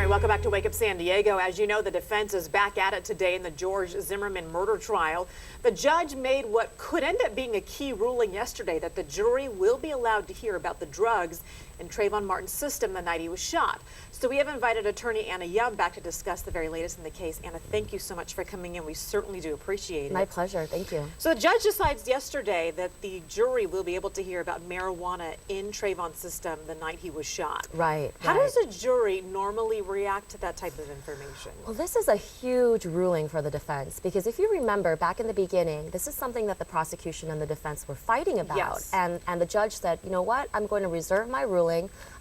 right, welcome back to Wake Up San Diego. As you know, the defense is back at it today in the George Zimmerman murder trial. The judge made what could end up being a key ruling yesterday that the jury will be allowed to hear about the drugs in Trayvon Martin's system the night he was shot. So we have invited attorney Anna Young back to discuss the very latest in the case. Anna, thank you so much for coming in. We certainly do appreciate it. My pleasure. Thank you. So the judge decides yesterday that the jury will be able to hear about marijuana in Trayvon's system the night he was shot. Right. How does a jury normally react to that type of information? Well, this is a huge ruling for the defense because if you remember back in the beginning, this is something that the prosecution and the defense were fighting about. Yes. And the judge said, you know what, I'm going to reserve my ruling.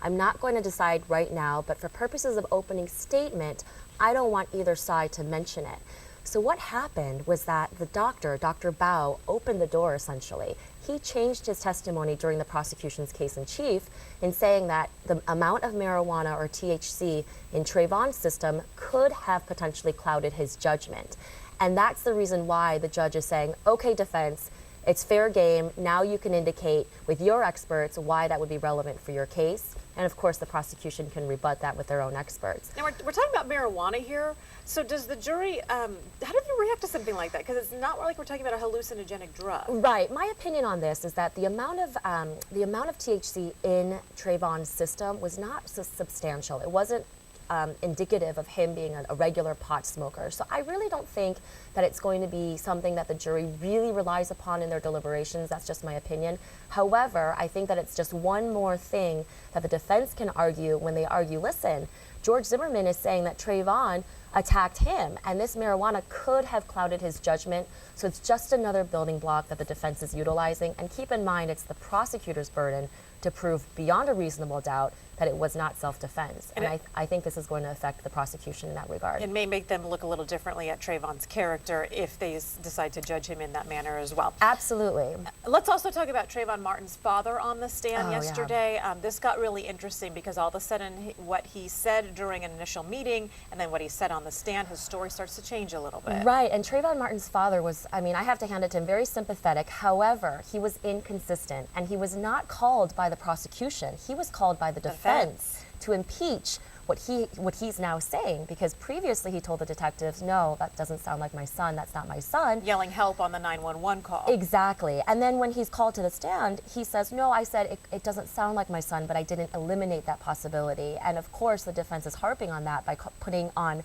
I'm not going to decide right now, but for purposes of opening statement, I don't want either side to mention it. So what happened was that the doctor, Dr. Bao, opened the door essentially. He changed his testimony during the prosecution's case in chief in saying that the amount of marijuana or THC in Trayvon's system could have potentially clouded his judgment. And that's the reason why the judge is saying, okay, defense, it's fair game. Now you can indicate with your experts why that would be relevant for your case. And of course, the prosecution can rebut that with their own experts. Now, we're talking about marijuana here. So does the jury, how do they react to something like that? Because it's not like we're talking about a hallucinogenic drug. Right. My opinion on this is that the amount of THC in Trayvon's system was not so substantial. It wasn't indicative of him being a regular pot smoker. So I really don't think that it's going to be something that the jury really relies upon in their deliberations. That's just my opinion. However, I think that it's just one more thing that the defense can argue when they argue, listen, George Zimmerman is saying that Trayvon attacked him, and this marijuana could have clouded his judgment. So it's just another building block that the defense is utilizing. And keep in mind, it's the prosecutor's burden to prove beyond a reasonable doubt that it was not self-defense. And I think this is going to affect the prosecution in that regard. It may make them look a little differently at Trayvon's character if they decide to judge him in that manner as well. Absolutely. Let's also talk about Trayvon Martin's father on the stand yesterday. Yeah. This got really interesting because all of a sudden what he said during an initial meeting and then what he said on the stand, his story starts to change a little bit. Right, and Trayvon Martin's father was, I mean, I have to hand it to him, very sympathetic. However, he was inconsistent, and he was not called by the prosecution. He was called by the defense to impeach what he's now saying, because previously he told the detectives, no, that doesn't sound like my son, that's not my son. Yelling help on the 911 call. Exactly. And then when he's called to the stand, he says, no, I said it doesn't sound like my son, but I didn't eliminate that possibility. And of course, the defense is harping on that by putting on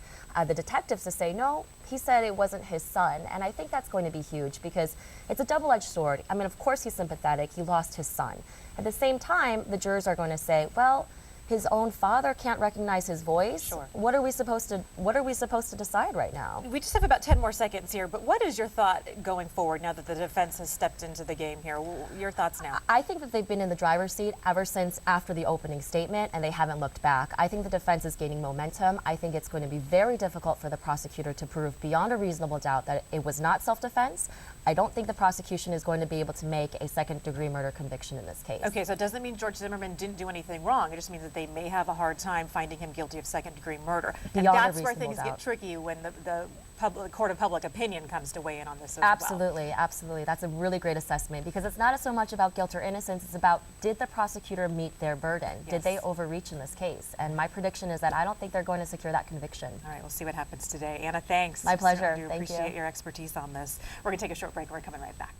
the detectives to say, no, he said it wasn't his son. And I think that's going to be huge because it's a double-edged sword. I mean, of course he's sympathetic, he lost his son. At the same time, the jurors are going to say, well, his own father can't recognize his voice. Sure. What are we supposed to decide right now? We just have about 10 more seconds here, but what is your thought going forward now that the defense has stepped into the game here? Your thoughts now? I think that they've been in the driver's seat ever since after the opening statement, and they haven't looked back. I think the defense is gaining momentum. I think it's going to be very difficult for the prosecutor to prove beyond a reasonable doubt that it was not self-defense. I don't think the prosecution is going to be able to make a second-degree murder conviction in this case. Okay, so it doesn't mean George Zimmerman didn't do anything wrong. It just means that they may have a hard time finding him guilty of second-degree murder. And that's where things get tricky when the court of public opinion comes to weigh in on this as well. Absolutely, absolutely. That's a really great assessment because it's not so much about guilt or innocence. It's about, did the prosecutor meet their burden? Yes. Did they overreach in this case? And my prediction is that I don't think they're going to secure that conviction. All right, we'll see what happens today. Anna, thanks. My pleasure. I do appreciate your expertise on this. We're going to take a short break. We're coming right back.